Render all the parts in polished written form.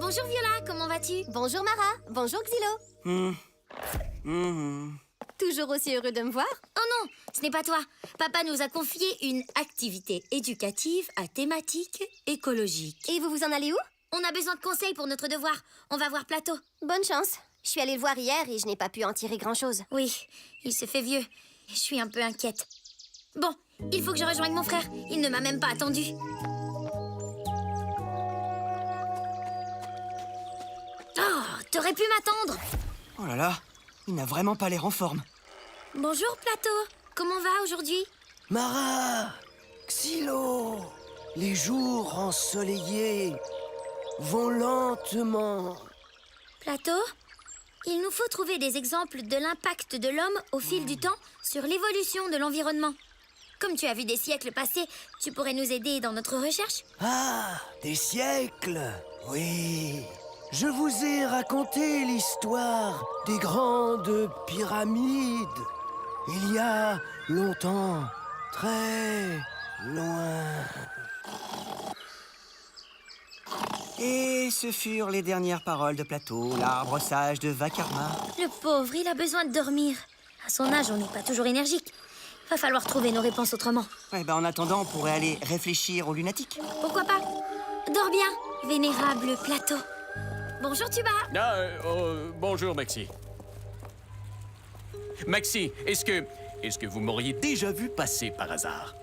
Bonjour Viola, comment vas-tu? Bonjour Mara, bonjour Xylo. Toujours aussi heureux de me voir? Oh non, ce n'est pas toi. Papa nous a confié une activité éducative à thématique écologique. Et vous vous en allez où? On a besoin de conseils pour notre devoir. On va voir Plateau. Bonne chance. Je suis allée le voir hier et je n'ai pas pu en tirer grand-chose. Oui, il se fait vieux. Je suis un peu inquiète. Bon, il faut que je rejoigne mon frère. Il ne m'a même pas attendu. Oh, t'aurais pu m'attendre. Oh là là, il n'a vraiment pas l'air en forme. Bonjour Plateau. Comment va aujourd'hui? Mara, Xylo, les jours ensoleillés vont lentement. Plateau, il nous faut trouver des exemples de l'impact de l'homme au fil du temps sur l'évolution de l'environnement. Comme tu as vu des siècles passés, tu pourrais nous aider dans notre recherche? Ah, des siècles, oui. Je vous ai raconté l'histoire des grandes pyramides. Il y a longtemps, très loin. Et ce furent les dernières paroles de Plateau, l'arbre sage de Vakarma. Le pauvre, il a besoin de dormir. À son âge, on n'est pas toujours énergique. Va falloir trouver nos réponses autrement. Ouais, en attendant, on pourrait aller réfléchir aux lunatiques. Pourquoi pas? Dors bien, vénérable Plateau. Bonjour Tuba. Bonjour Maxi. Maxi, est-ce que vous m'auriez déjà vu passer par hasard?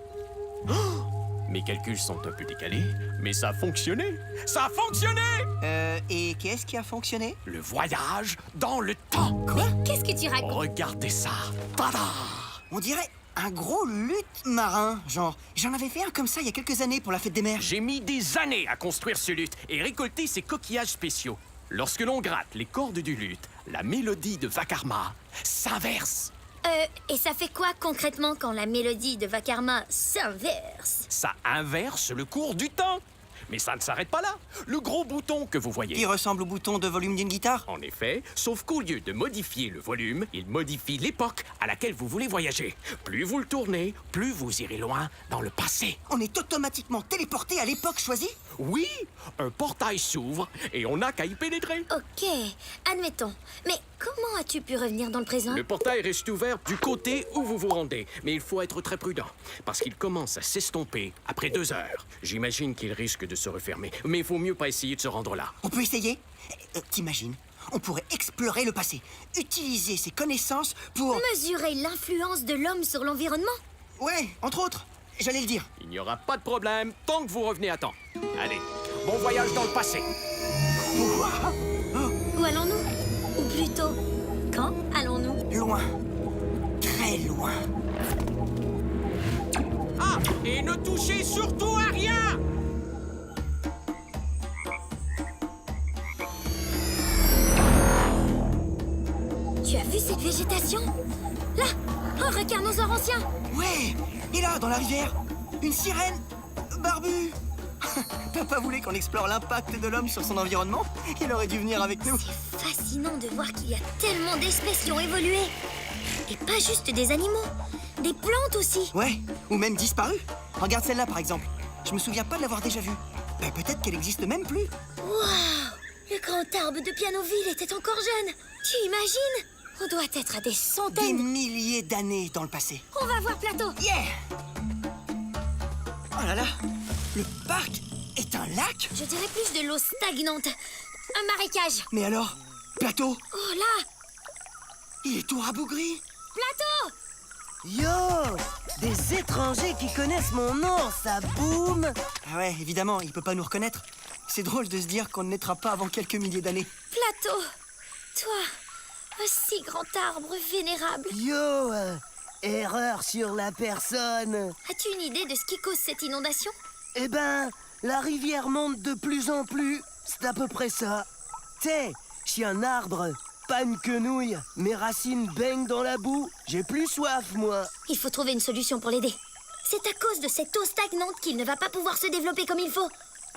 Oh, mes calculs sont un peu décalés, mais ça a fonctionné. Ça a fonctionné! Et qu'est-ce qui a fonctionné? Le voyage dans le temps. Mais qu'est-ce que tu racontes? Regardez ça. Tada! On dirait un gros luth marin, genre. J'en avais fait un comme ça il y a quelques années pour la fête des mers. J'ai mis des années à construire ce luth et récolter ces coquillages spéciaux. Lorsque l'on gratte les cordes du luth, la mélodie de Vakarma s'inverse. Et ça fait quoi concrètement quand la mélodie de Vakarma s'inverse? Ça inverse le cours du temps. Mais ça ne s'arrête pas là. Le gros bouton que vous voyez... Qui ressemble au bouton de volume d'une guitare? En effet, sauf qu'au lieu de modifier le volume, il modifie l'époque à laquelle vous voulez voyager. Plus vous le tournez, plus vous irez loin dans le passé. On est automatiquement téléporté à l'époque choisie? Oui, un portail s'ouvre et on n'a qu'à y pénétrer. Ok, admettons. Mais comment as-tu pu revenir dans le présent? Le portail reste ouvert du côté où vous vous rendez, mais il faut être très prudent, parce qu'il commence à s'estomper après 2 heures. J'imagine qu'il risque de se refermer, mais il faut mieux pas essayer de se rendre là. On peut essayer? T'imagines? On pourrait explorer le passé, utiliser ses connaissances pour... Mesurer l'influence de l'homme sur l'environnement? Ouais, entre autres, j'allais le dire. Il n'y aura pas de problème tant que vous revenez à temps. Allez, bon voyage dans le passé. Où allons-nous? Ou plutôt, quand allons-nous? Loin. Très loin. Ah, et ne touchez surtout à rien! Tu as vu cette végétation? Là, un recarnosaure ancien! Ouais. Et là, dans la rivière, une sirène barbue. Papa voulait qu'on explore l'impact de l'homme sur son environnement. Il aurait dû venir avec nous. C'est fascinant de voir qu'il y a tellement d'espèces qui ont évolué. Et pas juste des animaux, des plantes aussi. Ouais, ou même disparu. Regarde celle-là, par exemple. Je me souviens pas de l'avoir déjà vue. Peut-être qu'elle existe même plus. Waouh! Le grand arbre de Pianoville était encore jeune. Tu imagines? On doit être à des Des centaines. milliers d'années dans le passé. On va voir Plateau. Yeah! Oh là là, le parc est un lac? Je dirais plus de l'eau stagnante. Un marécage. Mais alors, Plateau, Oh là! il est tout rabougri. Plateau! Yo, des étrangers qui connaissent mon nom, ça boum. Ah ouais, évidemment, il peut pas nous reconnaître. C'est drôle de se dire qu'on ne naîtra pas avant quelques milliers d'années. Plateau! Toi, un si grand arbre vénérable. Yo, erreur sur la personne. As-tu une idée de ce qui cause cette inondation? Eh ben, la rivière monte de plus en plus. C'est à peu près ça. T'sais, je suis un arbre, pas une quenouille. Mes racines baignent dans la boue. J'ai plus soif, moi. Il faut trouver une solution pour l'aider. C'est à cause de cette eau stagnante qu'il ne va pas pouvoir se développer comme il faut.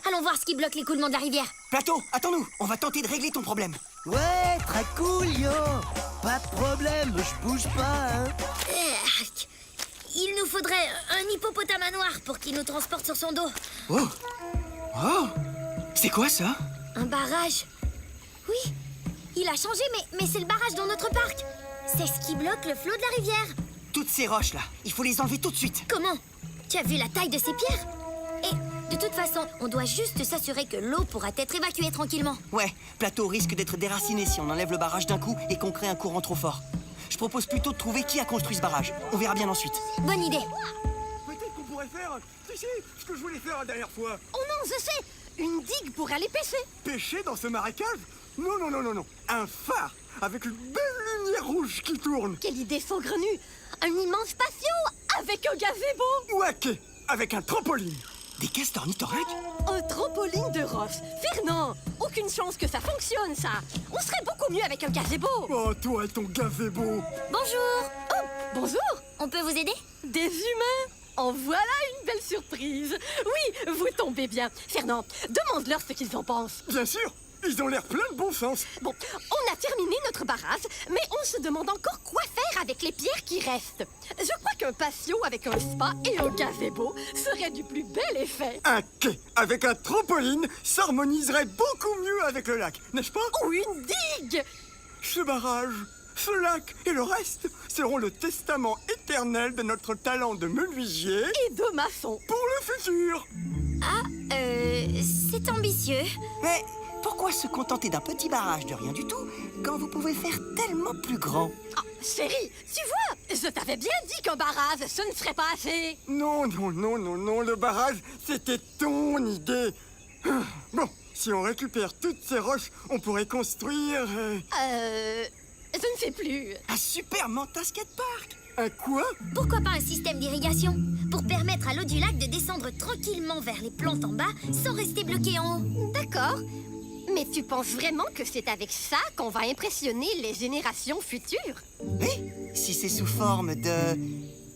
Allons voir ce qui bloque l'écoulement de la rivière. Plateau, attends-nous, on va tenter de régler ton problème. Ouais, très cool, yo. Pas de problème, je bouge pas, hein. Il nous faudrait un hippopotame à noir pour qu'il nous transporte sur son dos. Oh! Oh! C'est quoi ça? Un barrage. Oui, il a changé, mais c'est le barrage dans notre parc. C'est ce qui bloque le flot de la rivière. Toutes ces roches-là, il faut les enlever tout de suite. Comment? Tu as vu la taille de ces pierres? Et de toute façon, on doit juste s'assurer que l'eau pourra être évacuée tranquillement. Ouais, Plateau risque d'être déraciné si on enlève le barrage d'un coup et qu'on crée un courant trop fort. Je propose plutôt de trouver qui a construit ce barrage. On verra bien ensuite. Bonne idée. Peut-être qu'on pourrait faire, tu sais, ce que je voulais faire la dernière fois. Oh non, je sais! Une digue pour aller pêcher. Pêcher dans ce marécage? Non, non, non, non, non. Un phare avec une belle lumière rouge qui tourne. Quelle idée saugrenue! Un immense patio avec un gazebo. Ou à quai, avec un trampoline. Des castors ornithorynques? Un trampoline de roche. Fernand, aucune chance que ça fonctionne, ça. On serait beaucoup mieux avec un gazebo. Oh, toi et ton gazebo. Bonjour. Oh, bonjour. On peut vous aider? Des humains. En voilà une belle surprise. Oui, vous tombez bien. Fernand, demande-leur ce qu'ils en pensent. Bien sûr, ils ont l'air plein de bon sens. Bon, on a terminé notre barrage, mais on se demande encore quoi faire avec les pierres qui restent. Je crois qu'un patio avec un spa et un gazebo serait du plus bel effet. Un quai avec un trampoline s'harmoniserait beaucoup mieux avec le lac, n'est-ce pas? Ou une digue. Ce barrage, ce lac et le reste seront le testament éternel de notre talent de menuisier Et de maçon. pour le futur. C'est ambitieux. Mais pourquoi se contenter d'un petit barrage de rien du tout quand vous pouvez faire tellement plus grand? Oh, chérie, tu vois, je t'avais bien dit qu'un barrage, ce ne serait pas assez. Non, non, non, non, non, le barrage, c'était ton idée. Bon, si on récupère toutes ces roches, on pourrait construire... Je ne sais plus. Un super Manta skatepark! un quoi? Pourquoi pas un système d'irrigation? Pour permettre à l'eau du lac de descendre tranquillement vers les plantes en bas sans rester bloqué en haut. D'accord. Mais tu penses vraiment que c'est avec ça qu'on va impressionner les générations futures? Oui, si c'est sous forme de...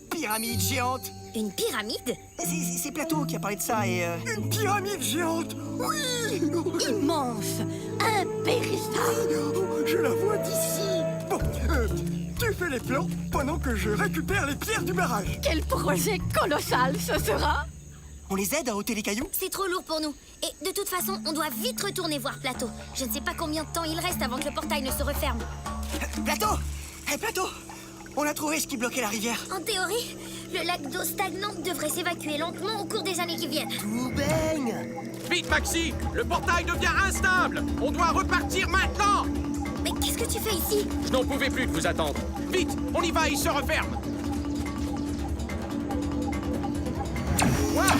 pyramide géante. Une pyramide? C'est Plateau qui a parlé de ça et... Une pyramide géante! Oui! Immense, impérissable. Je la vois d'ici. Bon, tu fais les plans pendant que je récupère les pierres du barrage. Quel projet colossal ce sera! On les aide à ôter les cailloux? C'est trop lourd pour nous. Et de toute façon, on doit vite retourner voir Plateau. Je ne sais pas combien de temps il reste avant que le portail ne se referme. Plateau! Hé, Plateau! On a trouvé ce qui bloquait la rivière. En théorie, le lac d'eau stagnante devrait s'évacuer lentement au cours des années qui viennent. Tout baigne. Vite, Maxi! Le portail devient instable! On doit repartir maintenant! Mais qu'est-ce que tu fais ici? Je n'en pouvais plus de vous attendre. Vite, on y va, il se referme. Waouh!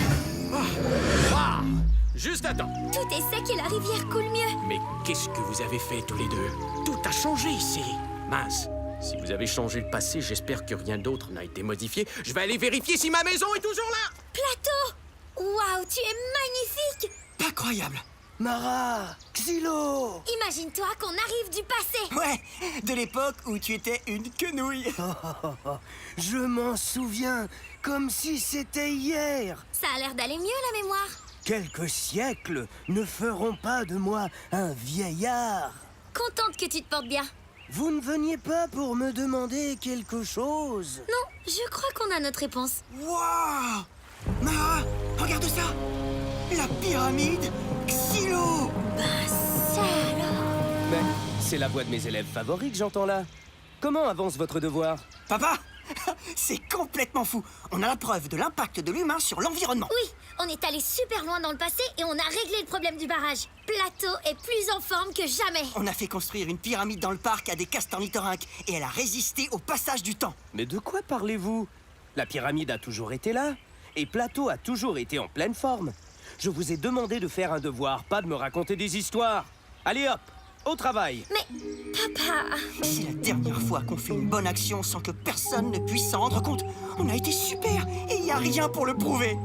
Juste à temps. Tout est sec et la rivière coule mieux. Mais qu'est-ce que vous avez fait tous les deux? Tout a changé ici. Mince. Si vous avez changé le passé, j'espère que rien d'autre n'a été modifié. Je vais aller vérifier si ma maison est toujours là. Plateau! Waouh, tu es magnifique! Incroyable! Mara, Xylo. Imagine-toi qu'on arrive du passé. Ouais, de l'époque où tu étais une quenouille. Je m'en souviens comme si c'était hier. Ça a l'air d'aller mieux, la mémoire. Quelques siècles ne feront pas de moi un vieillard. Contente que tu te portes bien. Vous ne veniez pas pour me demander quelque chose? Non, je crois qu'on a notre réponse. Waouh! Mara, regarde ça! La pyramide Xylo! Ça alors. Mais c'est la voix de mes élèves favoris que j'entends là. Comment avance votre devoir? Papa, c'est complètement fou. On a la preuve de l'impact de l'humain sur l'environnement. Oui, on est allé super loin dans le passé et on a réglé le problème du barrage. Plateau est plus en forme que jamais. On a fait construire une pyramide dans le parc à des castors ornithorynques et elle a résisté au passage du temps. Mais de quoi parlez-vous? La pyramide a toujours été là, et Plateau a toujours été en pleine forme. Je vous ai demandé de faire un devoir, pas de me raconter des histoires. Allez hop, au travail. Mais, papa... C'est la dernière fois qu'on fait une bonne action sans que personne ne puisse s'en rendre compte. On a été super et il n'y a rien pour le prouver.